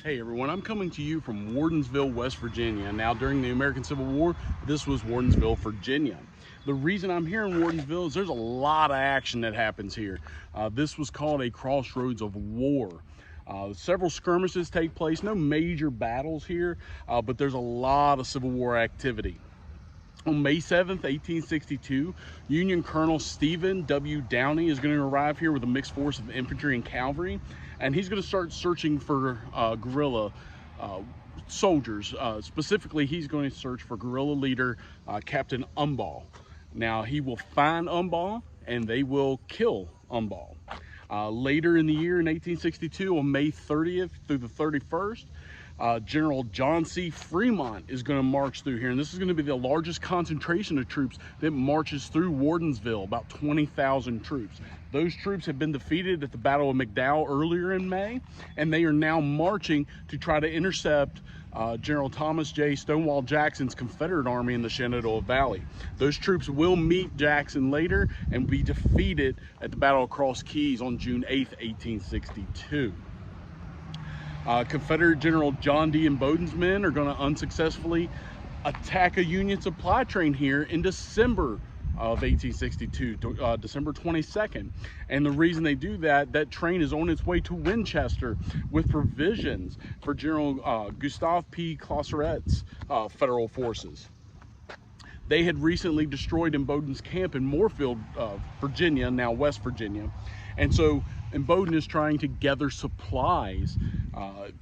Hey everyone, I'm coming to you from Wardensville, West Virginia. Now, during the American Civil War, this was Wardensville, Virginia. The reason I'm here in Wardensville is there's a lot of action that happens here. This was called a crossroads of war. Several skirmishes take place, no major battles here, but there's a lot of Civil War activity. On May 7th, 1862, Union Colonel Stephen W. Downey is going to arrive here with a mixed force of infantry and cavalry, and he's going to start searching for guerrilla soldiers. Specifically, he's going to search for guerrilla leader Captain Umball. Now, he will find Umball, and they will kill Umball. Later in the year, in 1862, on May 30th through the 31st, General John C. Fremont is going to march through here, and this is going to be the largest concentration of troops that marches through Wardensville, about 20,000 troops. Those troops have been defeated at the Battle of McDowell earlier in May, and they are now marching to try to intercept General Thomas J. Stonewall Jackson's Confederate Army in the Shenandoah Valley. Those troops will meet Jackson later and be defeated at the Battle of Cross Keys on June 8th, 1862. Confederate General John D. and Bowdoin's men are going to unsuccessfully attack a Union supply train here in December of 1862, December 22nd. And the reason they do that, that train is on its way to Winchester with provisions for General Gustav P. Classeret's federal forces. They had recently destroyed Bowdoin's camp in Moorefield, Virginia, now West Virginia. And so Bowdoin is trying to gather supplies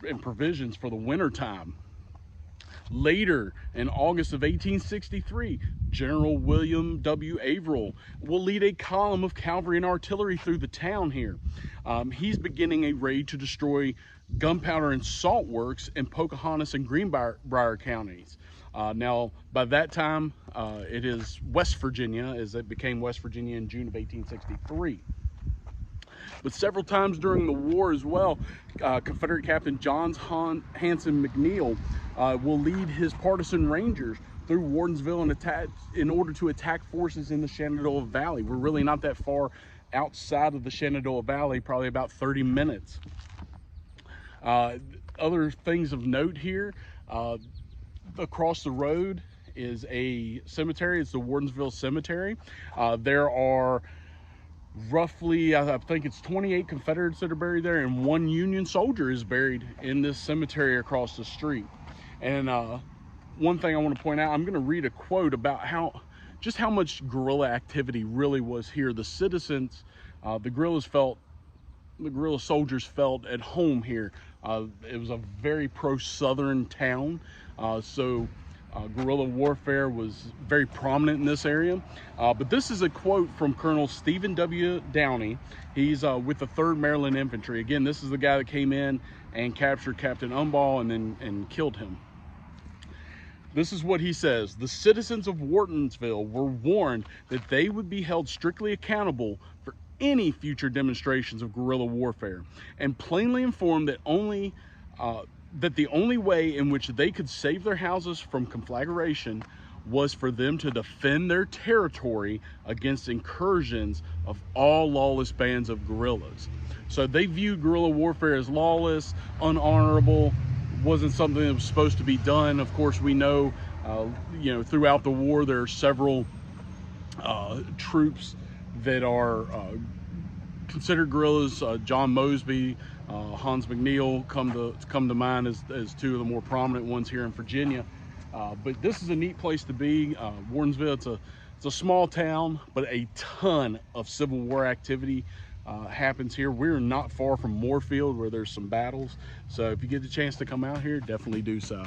and provisions for the winter time. Later, in August of 1863, General William W. Averill will lead a column of cavalry and artillery through the town here. He's beginning a raid to destroy gunpowder and salt works in Pocahontas and Greenbrier counties. Now, by that time, it is West Virginia, as it became West Virginia in June of 1863. But several times during the war as well, Confederate Captain John Hanson McNeil will lead his partisan rangers through Wardensville and in order to attack forces in the Shenandoah Valley. We're really not that far outside of the Shenandoah Valley, probably about 30 minutes. Other things of note here, across the road is a cemetery. It's the Wardensville Cemetery. There are roughly, I think it's 28 Confederates that are buried there, and one Union soldier is buried in this cemetery across the street. And one thing I want to point out, I'm going to read a quote about just how much guerrilla activity really was here. The citizens, the guerrilla soldiers felt at home here. It was a very pro-Southern town, so guerrilla warfare was very prominent in this area. But this is a quote from Colonel Stephen W. Downey. He's with the 3rd Maryland Infantry. Again, this is the guy that came in and captured Captain Umball and killed him. This is what he says: "The citizens of Wardensville were warned that they would be held strictly accountable for any future demonstrations of guerrilla warfare, and plainly informed that the only way in which they could save their houses from conflagration was for them to defend their territory against incursions of all lawless bands of guerrillas." So they viewed guerrilla warfare as lawless, unhonorable, wasn't something that was supposed to be done. Of course, we know, throughout the war, there are several troops that are considered guerrillas. John Mosby, Hans McNeil come to mind as two of the more prominent ones here in Virginia. But this is a neat place to be. Wardensville, it's a small town, but a ton of Civil War activity happens here. We're not far from Moorefield, where there's some battles. So if you get the chance to come out here, definitely do so.